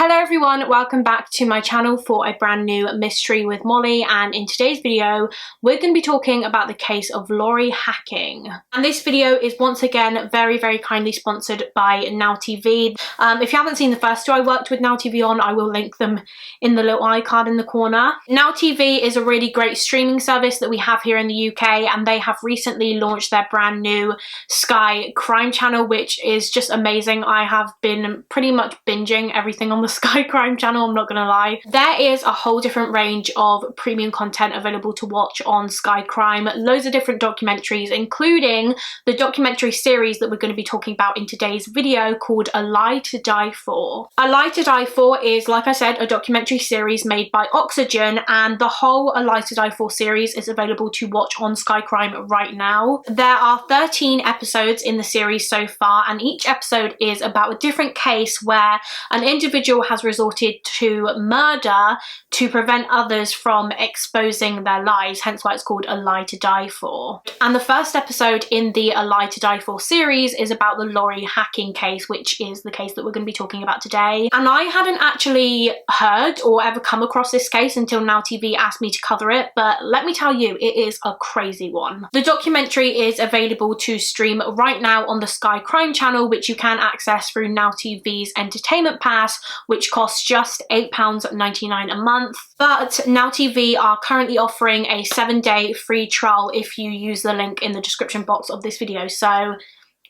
Hello everyone, welcome back to my channel for a brand new mystery with Molly, and in today's video we're going to be talking about the case of Lori hacking. And this video is once again very kindly sponsored by Now TV. If you haven't seen the first two I worked with Now TV on, I will link them in the little iCard in the corner. Now TV is a really great streaming service that we have here in the UK, and they have recently launched their brand new Sky crime channel, which is just amazing. I have been pretty much binging everything on the Sky crime channel, I'm not gonna lie. There is a whole different range of premium content available to watch on Sky Crime, loads of different documentaries, including the documentary series that we're going to be talking about in today's video called A Lie to Die For. A Lie to Die For is, like I said, a documentary series made by Oxygen, and the whole A Lie to Die For series is available to watch on Sky Crime right now. There are 13 episodes in the series so far, and each episode is about a different case where an individual has resorted to murder to prevent others from exposing their lies, hence why it's called A Lie to Die For. And the first episode in the A Lie to Die For series is about the Lori hacking case, which is the case that we're going to be talking about today. And I hadn't actually heard or ever come across this case until Now TV asked me to cover it, but let me tell you, it is a crazy one. The documentary is available to stream right now on the Sky Crime channel, which you can access through Now TV's Entertainment Pass, which costs just £8.99 a month. But Now TV are currently offering a 7-day free trial if you use the link in the description box of this video, so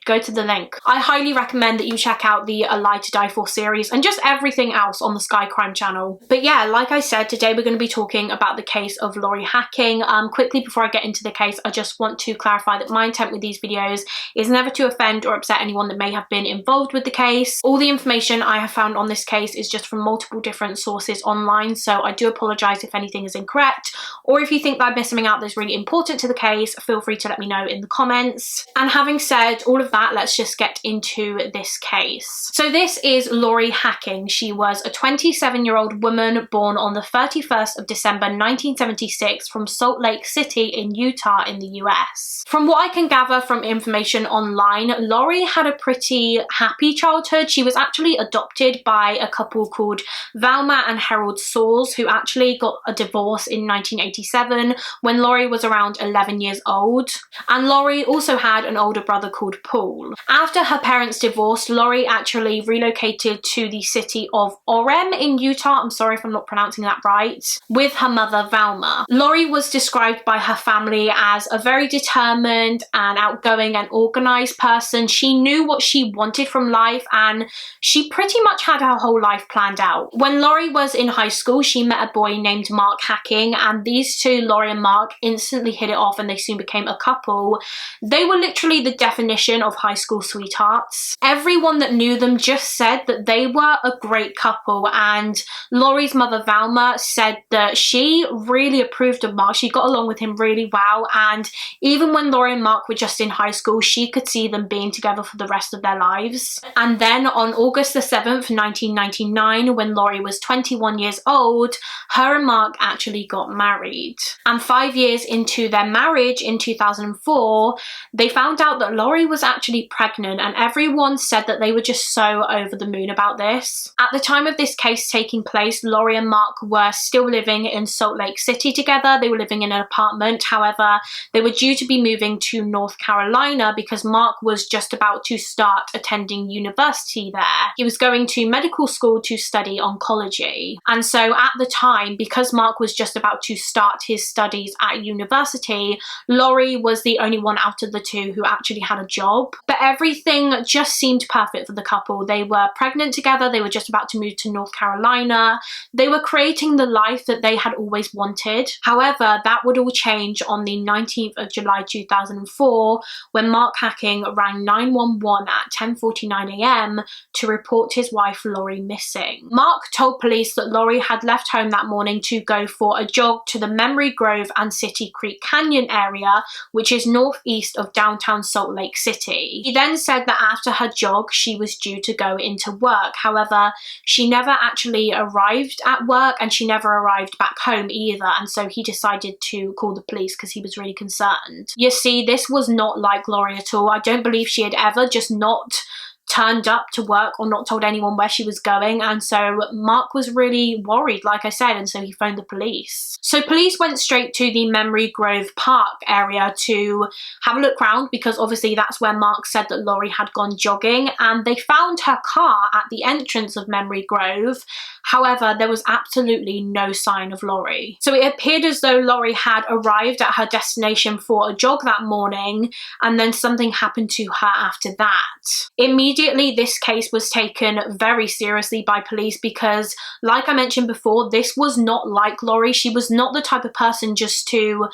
go to the link. I highly recommend that you check out the A Lie to Die For series and just everything else on the Sky Crime channel. But yeah, like I said, today we're going to be talking about the case of Lori hacking. Quickly before I get into the case, I just want to clarify that my intent with these videos is never to offend or upset anyone that may have been involved with the case. All the information I have found on this case is just from multiple different sources online, so I do apologise if anything is incorrect, or if you think that I'm missing something out that's really important to the case, feel free to let me know in the comments. And having said all of that, let's just get into this case. So this is Lori hacking. She was a 27-year-old woman born on the 31st of December 1976 from Salt Lake City in Utah in the US. From what I can gather from information online, Lori had a pretty happy childhood. She was actually adopted by a couple called Velma and Harold Sauls, who actually got a divorce in 1987 when Lori was around 11 years old. And Lori also had an older brother called Paul. After her parents divorced, Lori actually relocated to the city of Orem in Utah, I'm sorry if I'm not pronouncing that right, with her mother Velma. Lori was described by her family as a very determined and outgoing and organized person. She knew what she wanted from life, and she pretty much had her whole life planned out. When Lori was in high school, she met a boy named Mark Hacking, and these two, Lori and Mark, instantly hit it off and they soon became a couple. They were literally the definition of high school sweethearts. Everyone that knew them just said that they were a great couple, and Lori's mother Velma said that she really approved of Mark. She got along with him really well, and even when Lori and Mark were just in high school, she could see them being together for the rest of their lives. And then on August the 7th, 1999, when Lori was 21 years old, her and Mark actually got married. And 5 years into their marriage in 2004, they found out that Lori was actually pregnant, and everyone said that they were just so over the moon about this. At the time of this case taking place, Lori and Mark were still living in Salt Lake City together. They were living in an apartment. However, they were due to be moving to North Carolina because Mark was just about to start attending university there. He was going to medical school to study oncology. And so at the time, because Mark was just about to start his studies at university, Lori was the only one out of the two who actually had a job. But everything just seemed perfect for the couple. They were pregnant together, they were just about to move to North Carolina, they were creating the life that they had always wanted. However, that would all change on the 19th of July 2004 when Mark Hacking rang 911 at 10:49 a.m. to report his wife Lori missing. Mark told police that Lori had left home that morning to go for a jog to the Memory Grove and City Creek Canyon area, which is northeast of downtown Salt Lake City. He then said that after her jog, she was due to go into work. However, she never actually arrived at work, and she never arrived back home either, and so he decided to call the police because he was really concerned. You see, this was not like Lori at all. I don't believe she had ever just not turned up to work or not told anyone where she was going. And so Mark was really worried, like I said, and so he phoned the police. So police went straight to the Memory Grove Park area to have a look round, because obviously that's where Mark said that Lori had gone jogging, and they found her car at the entrance of Memory Grove. However, there was absolutely no sign of Lori. So it appeared as though Lori had arrived at her destination for a jog that morning, and then something happened to her after that. Immediately, this case was taken very seriously by police because, like I mentioned before, this was not like Lori. She was not the type of person just to,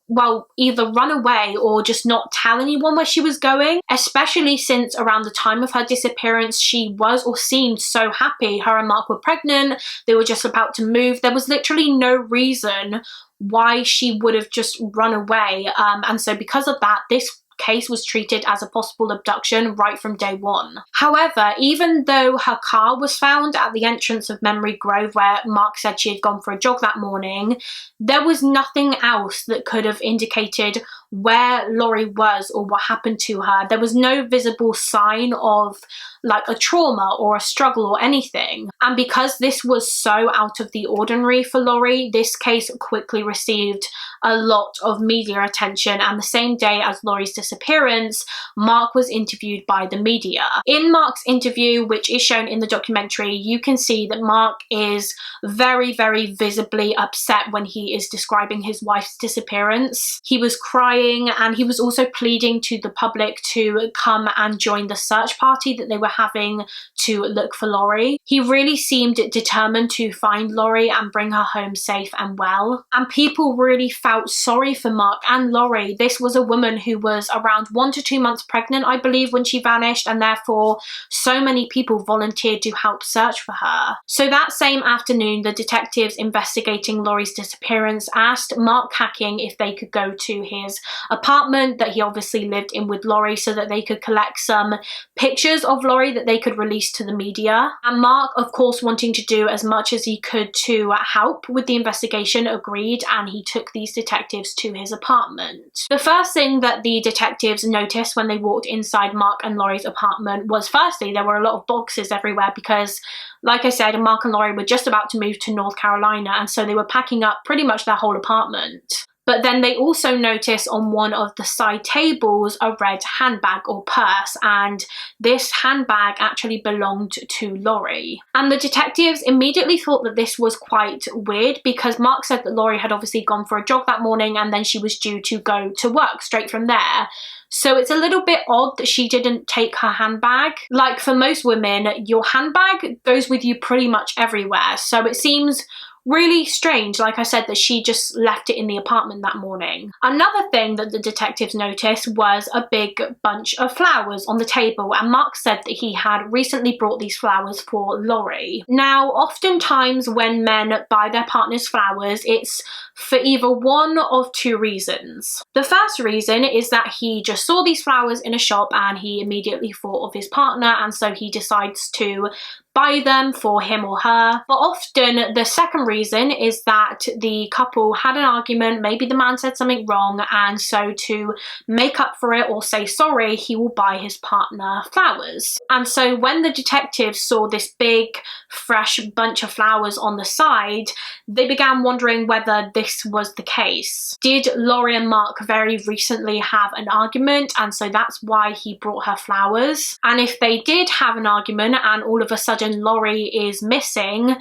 well, either run away or just not tell anyone where she was going, especially since around the time of her disappearance, she was or seemed so happy. Her and Mark were pregnant, they were just about to move. There was literally no reason why she would have just run away. And so because of that, this case was treated as a possible abduction right from day one. However, even though her car was found at the entrance of Memory Grove where Mark said she had gone for a jog that morning, there was nothing else that could have indicated where Lori was or what happened to her. There was no visible sign of like a trauma or a struggle or anything. And because this was so out of the ordinary for Lori, this case quickly received a lot of media attention, and the same day as Lori's disappearance, Mark was interviewed by the media. In Mark's interview, which is shown in the documentary, you can see that Mark is very, very visibly upset when he is describing his wife's disappearance. He was crying, and he was also pleading to the public to come and join the search party that they were having to look for Lori. He really seemed determined to find Lori and bring her home safe and well. And people really felt sorry for Mark and Lori. This was a woman who was around 1 to 2 months pregnant, I believe, when she vanished, and therefore so many people volunteered to help search for her. So that same afternoon, the detectives investigating Lori's disappearance asked Mark Hacking if they could go to his apartment that he obviously lived in with Lori, so that they could collect some pictures of Lori that they could release to the media. And Mark, of course, wanting to do as much as he could to help with the investigation, agreed, and he took these detectives to his apartment. The first thing that the detectives noticed when they walked inside Mark and Lori's apartment was, firstly, there were a lot of boxes everywhere because, like I said, Mark and Lori were just about to move to North Carolina, and so they were packing up pretty much their whole apartment. But then they also noticed on one of the side tables a red handbag or purse, and this handbag actually belonged to Lori. And the detectives immediately thought that this was quite weird because Mark said that Lori had obviously gone for a jog that morning and then she was due to go to work straight from there. So it's a little bit odd that she didn't take her handbag. Like, for most women, your handbag goes with you pretty much everywhere. So it seems really strange, like I said, that she just left it in the apartment that morning. Another thing that the detectives noticed was a big bunch of flowers on the table, and Mark said that he had recently brought these flowers for Lori. Now, oftentimes when men buy their partners flowers, it's for either one of two reasons. The first reason is that he just saw these flowers in a shop and he immediately thought of his partner, and so he decides to buy them for him or her. But often the second reason is that the couple had an argument, maybe the man said something wrong, and so to make up for it or say sorry, he will buy his partner flowers. And so when the detectives saw this big, fresh bunch of flowers on the side, they began wondering whether this was the case. Did Lori and Mark very recently have an argument, and so that's why he brought her flowers? And if they did have an argument and all of a sudden Lori is missing,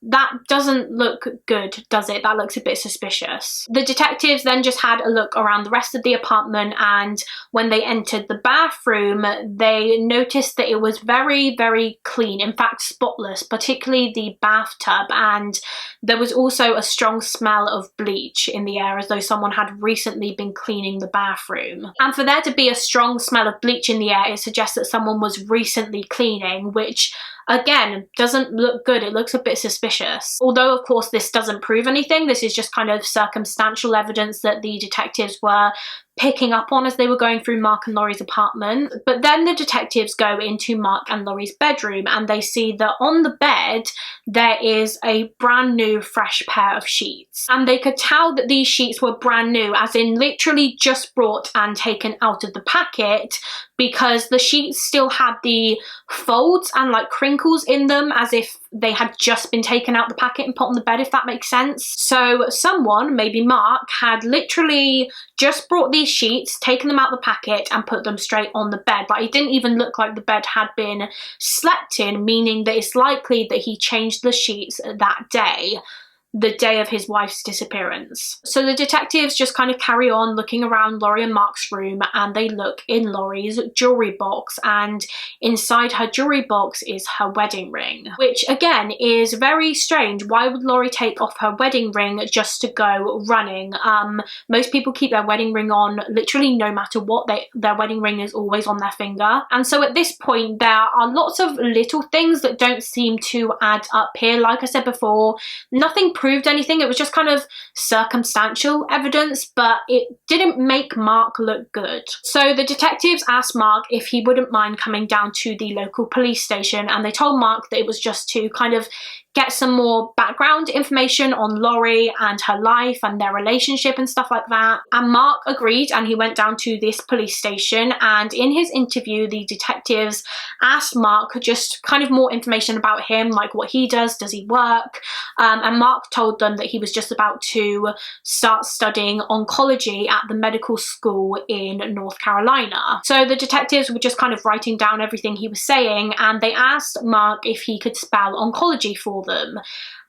that doesn't look good, does it? That looks a bit suspicious. The detectives then just had a look around the rest of the apartment, and when they entered the bathroom, they noticed that it was very, very clean, in fact spotless, particularly the bathtub, and there was also a strong smell of bleach in the air, as though someone had recently been cleaning the bathroom. And for there to be a strong smell of bleach in the air, it suggests that someone was recently cleaning, which again doesn't look good. It looks a bit suspicious. Although of course this doesn't prove anything, this is just kind of circumstantial evidence that the detectives were picking up on as they were going through Mark and Laurie's apartment. But then the detectives go into Mark and Laurie's bedroom and they see that on the bed there is a brand new fresh pair of sheets. And they could tell that these sheets were brand new, as in literally just brought and taken out of the packet, because the sheets still had the folds and like crinkles in them as if they had just been taken out the packet and put on the bed, if that makes sense. So someone, maybe Mark, had literally just brought these sheets, taken them out the packet and put them straight on the bed. Like, it didn't even look like the bed had been slept in, meaning that it's likely that he changed the sheets that day, the day of his wife's disappearance. So the detectives just kind of carry on looking around Laurie and Mark's room, and they look in Laurie's jewelry box, and inside her jewelry box is her wedding ring, which again is very strange. Why would Laurie take off her wedding ring just to go running? Most people keep their wedding ring on literally no matter what. Their wedding ring is always on their finger. And so at this point there are lots of little things that don't seem to add up here. Like I said before, nothing proved anything. It was just kind of circumstantial evidence, but it didn't make Mark look good. So the detectives asked Mark if he wouldn't mind coming down to the local police station, and they told Mark that it was just to kind of get some more background information on Laurie and her life and their relationship and stuff like that. And Mark agreed, and he went down to this police station, and in his interview the detectives asked Mark just kind of more information about him, like what he does he work, and Mark told them that he was just about to start studying oncology at the medical school in North Carolina. So the detectives were just kind of writing down everything he was saying, and they asked Mark if he could spell oncology for them,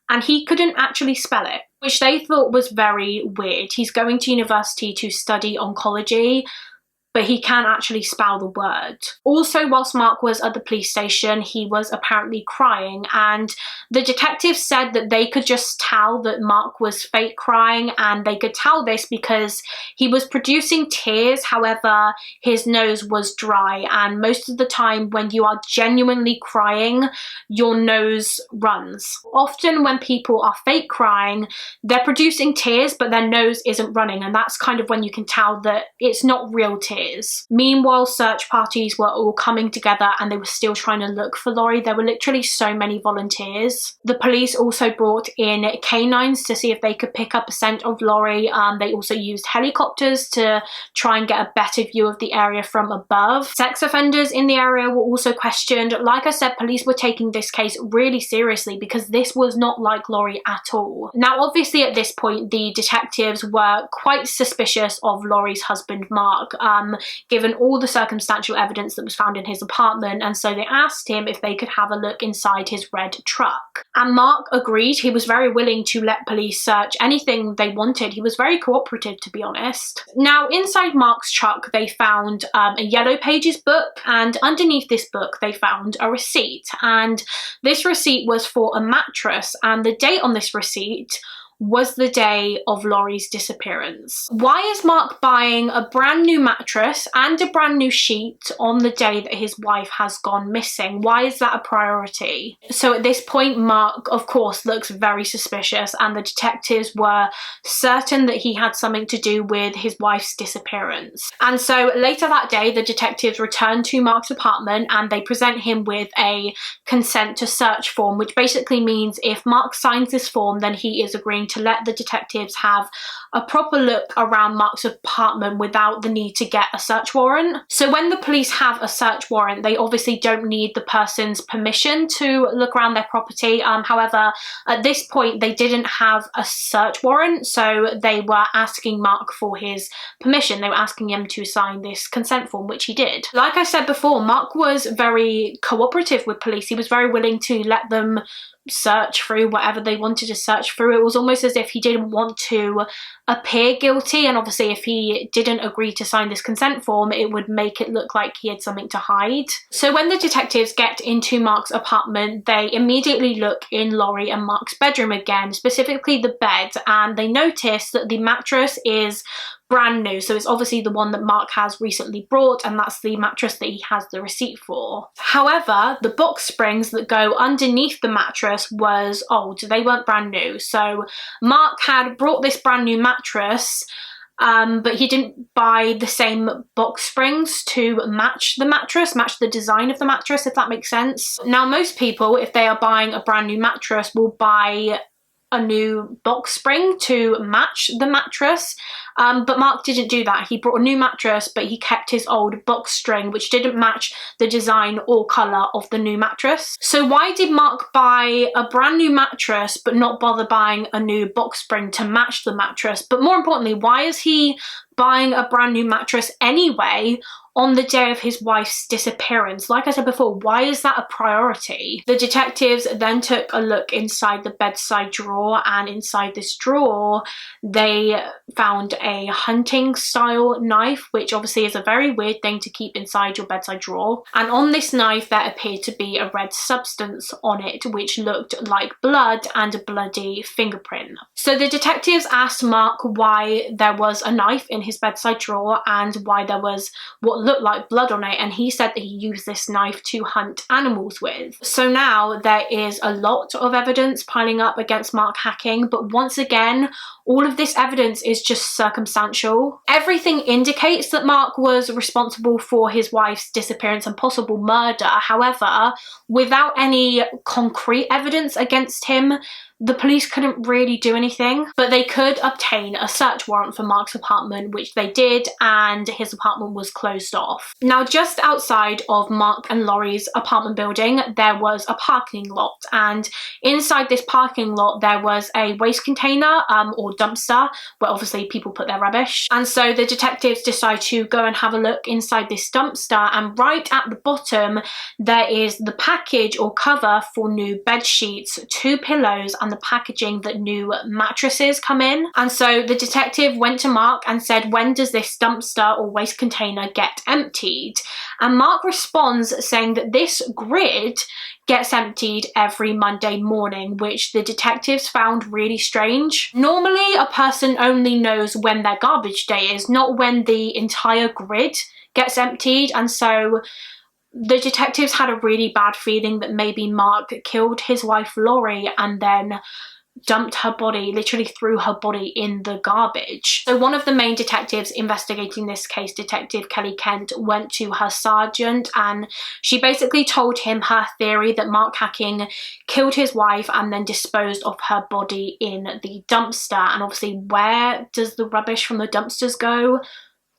and he couldn't actually spell it, which they thought was very weird. He's going to university to study oncology, but he can't actually spell the word. Also, whilst Mark was at the police station, he was apparently crying, and the detectives said that they could just tell that Mark was fake crying, and they could tell this because he was producing tears. However, his nose was dry, and most of the time when you are genuinely crying, your nose runs. Often when people are fake crying, they're producing tears, but their nose isn't running, and that's kind of when you can tell that it's not real tears. Meanwhile, search parties were all coming together and they were still trying to look for Laurie. There were literally so many volunteers. The police also brought in canines to see if they could pick up a scent of Laurie. They also used helicopters to try and get a better view of the area from above. Sex offenders in the area were also questioned. Like I said, police were taking this case really seriously because this was not like Laurie at all. Now, obviously at this point, the detectives were quite suspicious of Laurie's husband, Mark, given all the circumstantial evidence that was found in his apartment, and so they asked him if they could have a look inside his red truck. And Mark agreed. He was very willing to let police search anything they wanted. He was very cooperative, to be honest. Now, inside Mark's truck, they found a Yellow Pages book, and underneath this book, they found a receipt. And this receipt was for a mattress, and the date on this receipt was the day of Laurie's disappearance. Why is Mark buying a brand new mattress and a brand new sheet on the day that his wife has gone missing? Why is that a priority? So at this point, Mark, of course, looks very suspicious, and the detectives were certain that he had something to do with his wife's disappearance. And so later that day, the detectives return to Mark's apartment and they present him with a consent to search form, which basically means if Mark signs this form, then he is agreeing to let the detectives have a proper look around Mark's apartment without the need to get a search warrant. So when the police have a search warrant, they obviously don't need the person's permission to look around their property. However, at this point, they didn't have a search warrant, so they were asking Mark for his permission. They were asking him to sign this consent form, which he did. Like I said before, Mark was very cooperative with police. He was very willing to let them search through whatever they wanted to search through. It was almost as if he didn't want to appear guilty, and obviously if he didn't agree to sign this consent form, it would make it look like he had something to hide. So when the detectives get into Mark's apartment, they immediately look in Laurie and Mark's bedroom again, specifically the bed, and they notice that the mattress is brand new. So it's obviously the one that Mark has recently brought, and that's the mattress that he has the receipt for. However, the box springs that go underneath the mattress was old. They weren't brand new. So Mark had brought this brand new mattress but he didn't buy the same box springs to match the design of the mattress, if that makes sense. Now, most people, if they are buying a brand new mattress, will buy a new box spring to match the mattress, but Mark didn't do that. He brought a new mattress, but he kept his old box spring, which didn't match the design or colour of the new mattress. So why did Mark buy a brand new mattress but not bother buying a new box spring to match the mattress? But more importantly, why is he buying a brand new mattress anyway on the day of his wife's disappearance? Like I said before, why is that a priority? The detectives then took a look inside the bedside drawer, and inside this drawer they found a hunting style knife, which obviously is a very weird thing to keep inside your bedside drawer. And on this knife there appeared to be a red substance on it which looked like blood and a bloody fingerprint. So the detectives asked Mark why there was a knife in his bedside drawer and why there was what looked like blood on it, and he said that he used this knife to hunt animals with. So now there is a lot of evidence piling up against Mark Hacking, but once again, all of this evidence is just circumstantial. Everything indicates that Mark was responsible for his wife's disappearance and possible murder. However, without any concrete evidence against him, the police couldn't really do anything, but they could obtain a search warrant for Mark's apartment, which they did, and his apartment was closed off. Now, just outside of Mark and Lori's apartment building, there was a parking lot, and inside this parking lot, there was a waste container or dumpster where obviously people put their rubbish. And so the detectives decide to go and have a look inside this dumpster, and right at the bottom, there is the package or cover for new bed sheets, 2 pillows, and the packaging that new mattresses come in. And so the detective went to Mark and said, when does this dumpster or waste container get emptied? And Mark responds saying that this grid gets emptied every Monday morning, which the detectives found really strange. Normally a person only knows when their garbage day is, not when the entire grid gets emptied. And so the detectives had a really bad feeling that maybe Mark killed his wife Lori and then dumped her body, literally threw her body in the garbage. So one of the main detectives investigating this case, Detective Kelly Kent, went to her sergeant, and she basically told him her theory that Mark Hacking killed his wife and then disposed of her body in the dumpster. And obviously, where does the rubbish from the dumpsters go?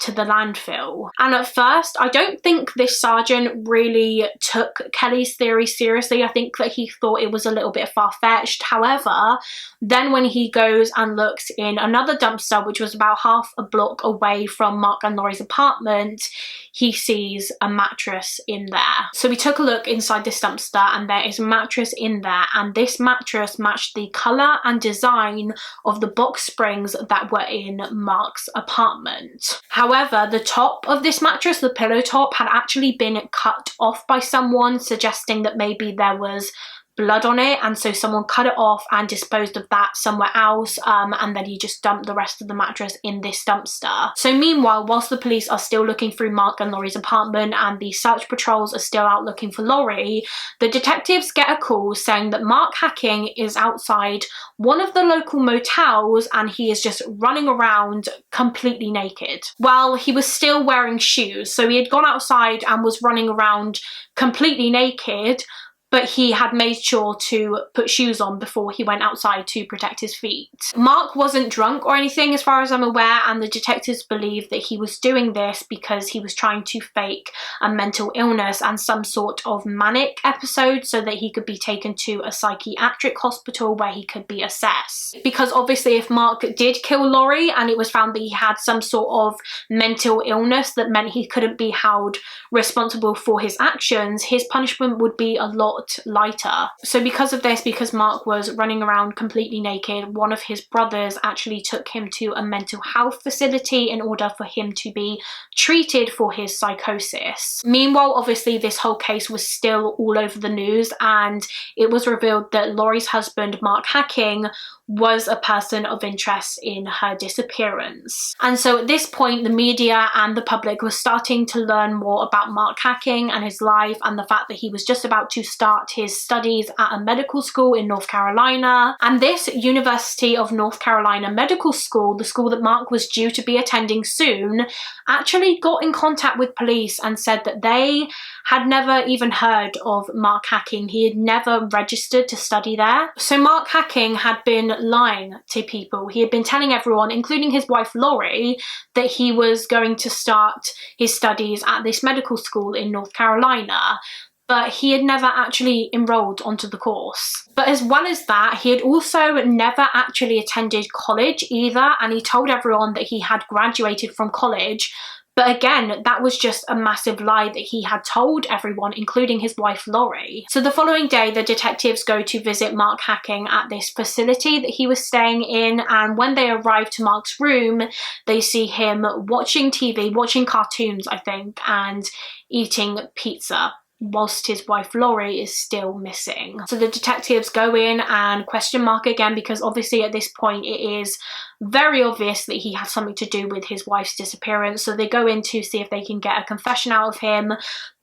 To the landfill. And at first, I don't think this sergeant really took Kelly's theory seriously. I think that he thought it was a little bit far-fetched. However, then when he goes and looks in another dumpster, which was about half a block away from Mark and Lori's apartment, he sees a mattress in there. So we took a look inside this dumpster, and there is a mattress in there, and this mattress matched the colour and design of the box springs that were in Mark's apartment. However, the top of this mattress, the pillow top, had actually been cut off by someone, suggesting that maybe there was blood on it, and so someone cut it off and disposed of that somewhere else, and then he just dumped the rest of the mattress in this dumpster. So meanwhile, whilst the police are still looking through Mark and Lori's apartment and the search patrols are still out looking for Lori, the detectives get a call saying that Mark Hacking is outside one of the local motels and he is just running around completely naked. Well, he was still wearing shoes, so he had gone outside and was running around completely naked, but he had made sure to put shoes on before he went outside to protect his feet. Mark wasn't drunk or anything as far as I'm aware, and the detectives believe that he was doing this because he was trying to fake a mental illness and some sort of manic episode so that he could be taken to a psychiatric hospital where he could be assessed. Because obviously if Mark did kill Lori and it was found that he had some sort of mental illness that meant he couldn't be held responsible for his actions, his punishment would be a lot lighter. So because of this, because Mark was running around completely naked, one of his brothers actually took him to a mental health facility in order for him to be treated for his psychosis. Meanwhile, obviously this whole case was still all over the news, and it was revealed that Lori's husband, Mark Hacking, was a person of interest in her disappearance. And so at this point, the media and the public was starting to learn more about Mark Hacking and his life, and the fact that he was just about to start start his studies at a medical school in North Carolina. And this University of North Carolina Medical School, the school that Mark was due to be attending soon, actually got in contact with police and said that they had never even heard of Mark Hacking. He had never registered to study there. So Mark Hacking had been lying to people. He had been telling everyone, including his wife Lori, that he was going to start his studies at this medical school in North Carolina, but he had never actually enrolled onto the course. But as well as that, he had also never actually attended college either, and he told everyone that he had graduated from college. But again, that was just a massive lie that he had told everyone, including his wife Lori. So the following day, the detectives go to visit Mark Hacking at this facility that he was staying in, and when they arrive to Mark's room, they see him watching TV, watching cartoons, I think, and eating pizza, whilst his wife Lori is still missing. So the detectives go in and question Mark again, because obviously at this point it is very obvious that he has something to do with his wife's disappearance. So they go in to see if they can get a confession out of him.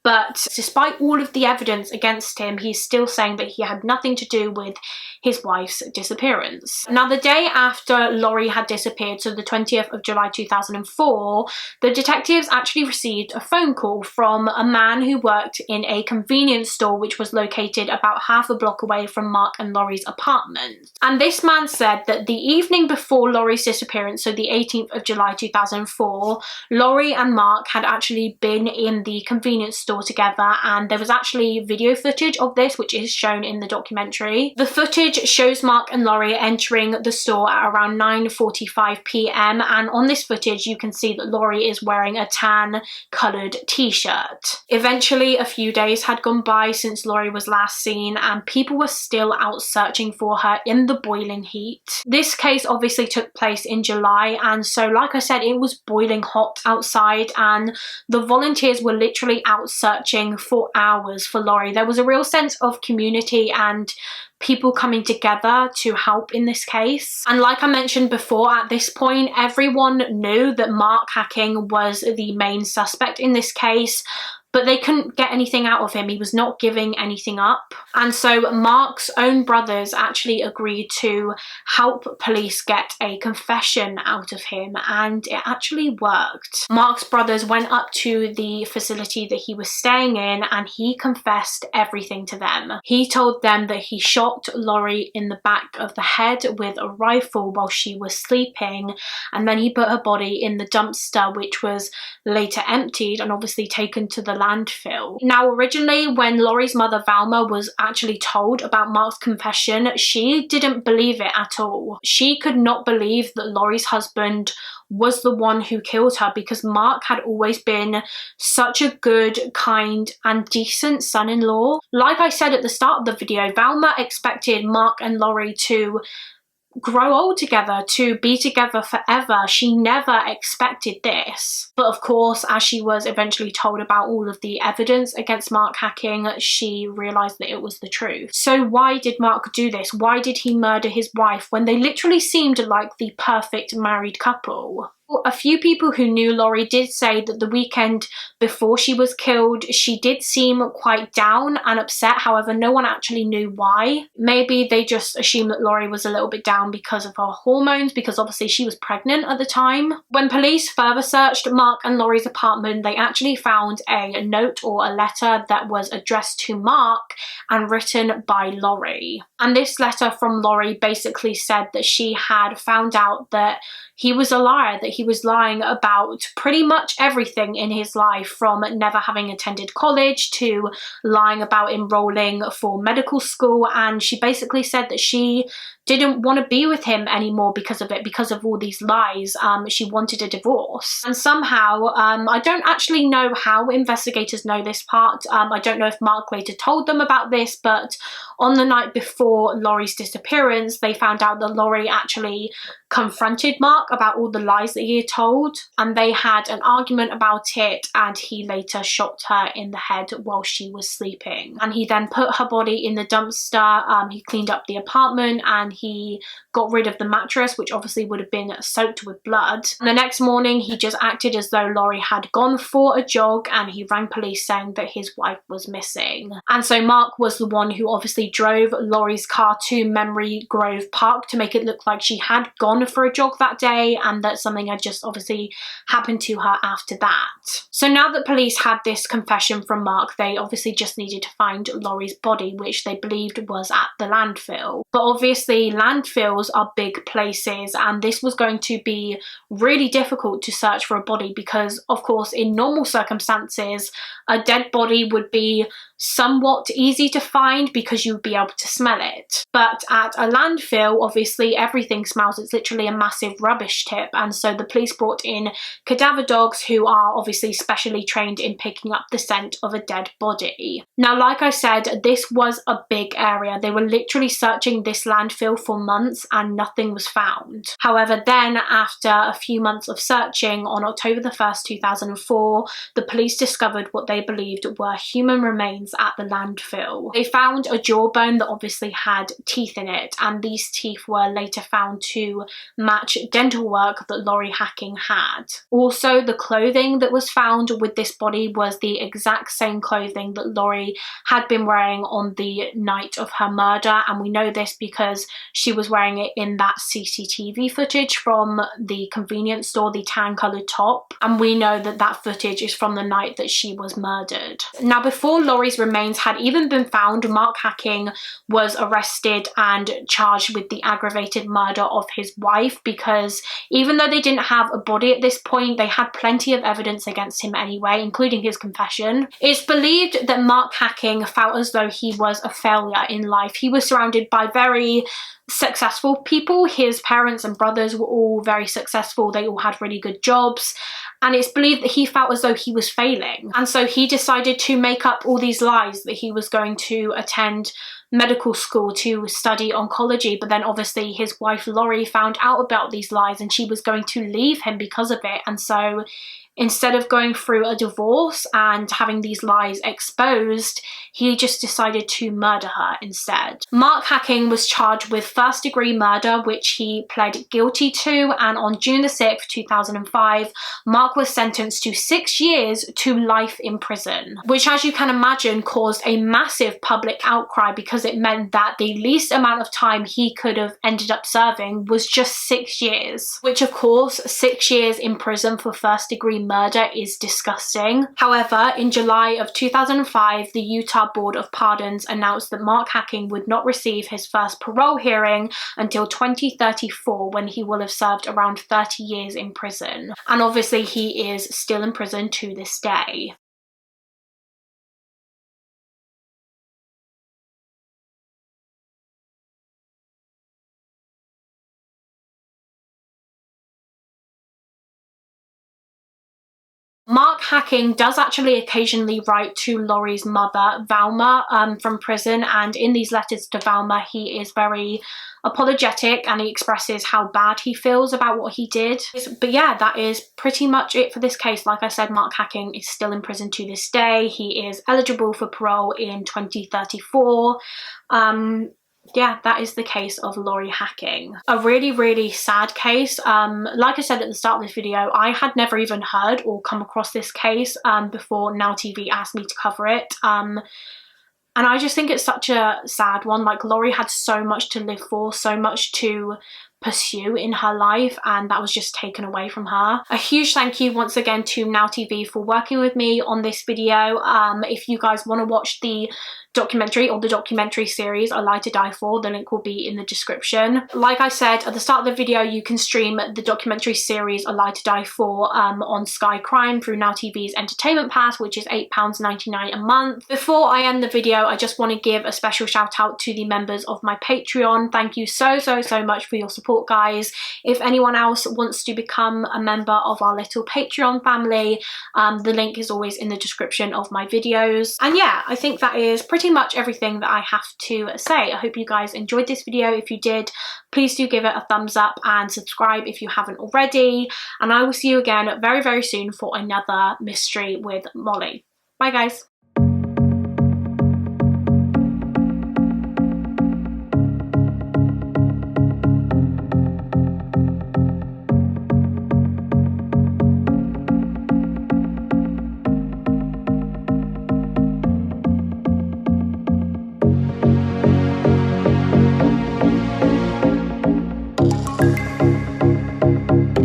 But despite all of the evidence against him, he's still saying that he had nothing to do with his wife's disappearance. Now, the day after Lori had disappeared, so the 20th of July 2004, the detectives actually received a phone call from a man who worked in a convenience store which was located about half a block away from Mark and Lori's apartment. And this man said that the evening before Lori's disappearance, so the 18th of July 2004, Lori and Mark had actually been in the convenience store together, and there was actually video footage of this which is shown in the documentary. The footage shows Mark and Lori entering the store at around 9:45 p.m, and on this footage you can see that Lori is wearing a tan coloured t-shirt. Eventually, a few days had gone by since Lori was last seen, and people were still out searching for her in the boiling heat. This case obviously took place in July, and so like I said, it was boiling hot outside, and the volunteers were literally out searching for hours for Lori. There was a real sense of community and people coming together to help in this case. And like I mentioned before, at this point everyone knew that Mark Hacking was the main suspect in this case, but they couldn't get anything out of him. He was not giving anything up. And so Mark's own brothers actually agreed to help police get a confession out of him, and it actually worked. Mark's brothers went up to the facility that he was staying in and he confessed everything to them. He told them that he shot Lori in the back of the head with a rifle while she was sleeping, and then he put her body in the dumpster, which was later emptied and obviously taken to the landfill. Now, originally when Lori's mother Valma was actually told about Mark's confession, she didn't believe it at all. She could not believe that Lori's husband was the one who killed her, because Mark had always been such a good, kind and decent son-in-law. Like I said at the start of the video, Valma expected Mark and Lori to grow old together, to be together forever. She never expected this. But of course, as she was eventually told about all of the evidence against Mark Hacking, she realised that it was the truth. So why did Mark do this? Why did he murder his wife when they literally seemed like the perfect married couple? A few people who knew Lori did say that the weekend before she was killed, she did seem quite down and upset. However, no one actually knew why. Maybe they just assumed that Lori was a little bit down because of her hormones, because obviously she was pregnant at the time. When police further searched Mark and Lori's apartment, they actually found a note or a letter that was addressed to Mark and written by Lori. And this letter from Lori basically said that she had found out that he was a liar, that he was lying about pretty much everything in his life, from never having attended college to lying about enrolling for medical school. And she basically said that she didn't want to be with him anymore because of it, because of all these lies. She wanted a divorce. And somehow, I don't actually know how investigators know this part. I don't know if Mark later told them about this, but on the night before Lori's disappearance, they found out that Lori actually confronted Mark about all the lies that he had told, and they had an argument about it, and he later shot her in the head while she was sleeping. And he then put her body in the dumpster. He cleaned up the apartment and he got rid of the mattress, which obviously would have been soaked with blood. And the next morning, he just acted as though Lori had gone for a jog, and he rang police saying that his wife was missing. And so Mark was the one who obviously drove Lori's car to Memory Grove Park to make it look like she had gone for a jog that day and that something had just obviously happened to her after that. So now that police had this confession from Mark, they obviously just needed to find Lori's body, which they believed was at the landfill. But obviously landfills are big places, and this was going to be really difficult to search for a body because, of course, in normal circumstances, a dead body would be somewhat easy to find because you would be able to smell it. But at a landfill, obviously everything smells. It's literally a massive rubbish tip, and so the police brought in cadaver dogs who are obviously specially trained in picking up the scent of a dead body. Now, like I said, this was a big area. They were literally searching this landfill for months and nothing was found. However, then after a few months of searching, on October the 1st, 2004, the police discovered what they believed were human remains at the landfill. They found a jawbone that obviously had teeth in it, and these teeth were later found to match dental work that Lori Hacking had. Also, the clothing that was found with this body was the exact same clothing that Lori had been wearing on the night of her murder, and we know this because she was wearing it in that CCTV footage from the convenience store, the tan coloured top, and we know that that footage is from the night that she was murdered. Now, before Lori's remains had even been found, Mark Hacking was arrested and charged with the aggravated murder of his wife, because even though they didn't have a body at this point, they had plenty of evidence against him anyway, including his confession. It's believed that Mark Hacking felt as though he was a failure in life. He was surrounded by very successful people. His parents and brothers were all very successful. They all had really good jobs. And it's believed that he felt as though he was failing. And so he decided to make up all these lies that he was going to attend medical school to study oncology. But then obviously his wife Lori found out about these lies and she was going to leave him because of it. And so instead of going through a divorce and having these lies exposed, he just decided to murder her instead. Mark Hacking was charged with first-degree murder, which he pled guilty to, and on June the 6th, 2005, Mark was sentenced to 6 years to life in prison, which, as you can imagine, caused a massive public outcry because it meant that the least amount of time he could have ended up serving was just 6 years, which of course 6 years in prison for first-degree murder is disgusting. However, in July of 2005, the Utah Board of Pardons announced that Mark Hacking would not receive his first parole hearing until 2034, when he will have served around 30 years in prison. And obviously he is still in prison to this day. Mark Hacking does actually occasionally write to Lori's mother, Valma, from prison, and in these letters to Valma, he is very apologetic and he expresses how bad he feels about what he did. But yeah, that is pretty much it for this case. Like I said, Mark Hacking is still in prison to this day. He is eligible for parole in 2034. Yeah, that is the case of Lori Hacking. A really, really sad case. Like I said at the start of this video, I had never even heard or come across this case before Now TV asked me to cover it. And I just think it's such a sad one. Like, Lori had so much to live for, so much to pursue in her life, and that was just taken away from her. A huge thank you once again to Now TV for working with me on this video. If you guys want to watch the documentary or the documentary series A Lie to Die For, the link will be in the description. Like I said at the start of the video, you can stream the documentary series A Lie to Die For on Sky Crime through Now TV's entertainment pass, which is £8.99 a month. Before I end the video, I just want to give a special shout out to the members of my Patreon. Thank you so much for your support, guys. If anyone else wants to become a member of our little Patreon family, the link is always in the description of my videos. And yeah, I think that is pretty much everything that I have to say. I hope you guys enjoyed this video. If you did, please do give it a thumbs up and subscribe if you haven't already. And I will see you again very soon for another mystery with Molly. Bye guys.